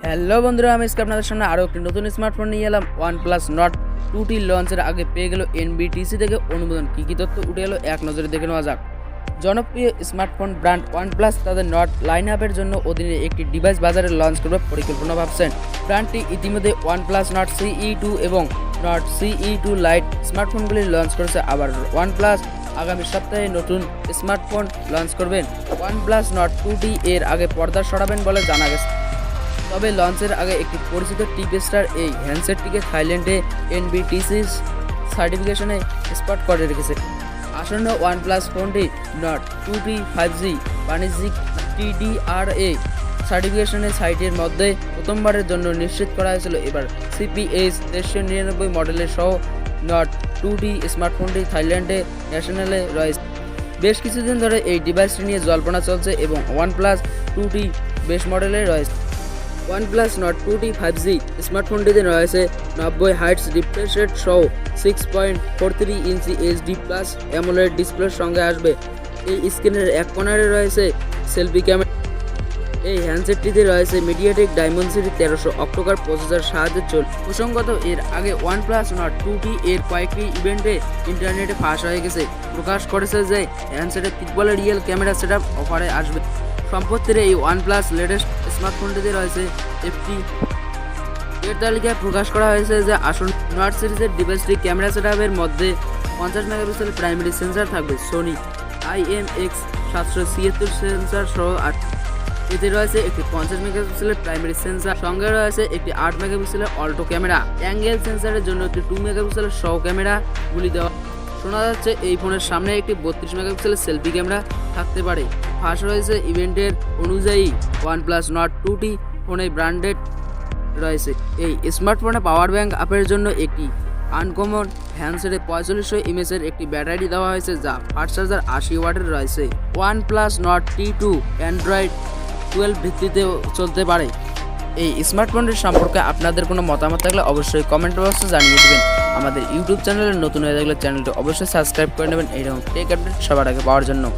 Hello বন্ধুরা, আমি আজকে আপনাদের সামনে আরও একটি নতুন স্মার্টফোন নিয়ে এলাম। OnePlus Nord 2T লঞ্চের আগে পেয়ে গেল এনবিটিসি থেকে অনুমোদন। কী তথ্য উঠে এলো এক নজরে দেখে নেওয়া যাক। জনপ্রিয় স্মার্টফোন ব্র্যান্ড OnePlus তাদের নট লাইন আপের জন্য অধীনে একটি ডিভাইস বাজারে লঞ্চ করবে পরিকল্পনা ভাবছেন। ব্র্যান্ডটি ইতিমধ্যে OnePlus Nord CE2 এবং Nord CE2 লাইট স্মার্টফোনগুলি লঞ্চ করেছে। আবার OnePlus আগামী সপ্তাহে নতুন স্মার্টফোন লঞ্চ করবেন। OnePlus Nord 2T এর আগে পর্দা সরাবেন বলে জানা গেছে। তবে লঞ্চের আগে একটি পরিচিত টিভি স্টার এই হ্যান্ডসেটটিকে থাইল্যান্ডে এনবিটিসি সার্টিফিকেশনে স্পট করে রেখেছে। আসন্ন OnePlus ফোনটি Nord 2T 5G বাণিজ্যিক TDRA সার্টিফিকেশনের সাইটের মধ্যে প্রথমবারের জন্য নিশ্চিত করা হয়েছিল। এবার CPH 399 মডেলের সহ Nord 2T স্মার্টফোনটি থাইল্যান্ডে ন্যাশনালে রয়েছে। বেশ কিছুদিন ধরে এই ডিভাইসটি নিয়ে জল্পনা চলছে এবং OnePlus 2T বেস মডেলে রয়েছে। OnePlus Nord 2T 5G স্মার্টফোনটিতে রয়েছে 90 হার্টজ রিফ্রেশ রেট সহ 6.43 ইঞ্চি HD প্লাস অ্যামোলেড ডিসপ্লের সঙ্গে আসবে। এই স্ক্রিনের এক কোণারে রয়েছে সেলফি ক্যামেরা। এই হ্যান্ডসেটটিতে রয়েছে মিডিয়াটেক ডায়মন্ডসিটি 1300 অক্টোকর প্রসেসর সাহায্যে চলবে। প্রসঙ্গত এর আগে OnePlus Nord 2T এর কয়েকটি ইভেন্টে ইন্টারনেটে ফাঁস হয়ে গেছে। প্রকাশ করেছে যে হ্যান্ডসেটে ট্রিপল রিয়েল ক্যামেরা সেটআপ অফারে আসবে। সম্প্রতি এই OnePlus লেটেস্ট স্মার্টফোনটিতে রয়েছে একটি এর তালিকায় প্রকাশ করা হয়েছে যে আসন্ন নট সিরিজের ডিভাইসটি ক্যামেরা সেটআপের মধ্যে 50 মেগাপিক্সেল প্রাইমারি সেন্সর থাকবে, সোনি IMX 776 সেন্সর সহ। এতে রয়েছে একটি 50 মেগাপিক্সেলের প্রাইমারি সেন্সর, সঙ্গে রয়েছে একটি 8 মেগাপিক্সেলের অল্টো ক্যামেরা। অ্যাঙ্গেল সেন্সরের জন্য একটি 2 মেগাপিক্সেলের সহ ক্যামেরা গুলি দেওয়া। শোনা যাচ্ছে এই ফোনের সামনে একটি 32 মেগাপিক্সেলের সেলফি ক্যামেরা থাকতে পারে। ফাঁস হয়েছে ইভেন্টের অনুযায়ী OnePlus Nord 2T ফোনে ব্র্যান্ডেড রয়েছে। এই স্মার্টফোনে পাওয়ার ব্যাংক আপের জন্য একটি আনকমন হ্যান্ডসেটে 4500 mAh একটি ব্যাটারি দেওয়া হয়েছে, যা ফাস্ট চার্জার 80 ওয়াটের রয়েছে। OnePlus Nord T2 অ্যান্ড্রয়েড 12 ভিত্তিতে চলতে পারে। এই স্মার্টফোনটির সম্পর্কে আপনাদের কোনো মতামত থাকলে অবশ্যই কমেন্ট বক্সে জানিয়ে দেবেন। আমাদের ইউটিউব চ্যানেলে নতুন হয়ে থাকলে চ্যানেলটি অবশ্যই সাবস্ক্রাইব করে নেবেন এইরকম টেক আপডেট সবার আগে পাওয়ার জন্য।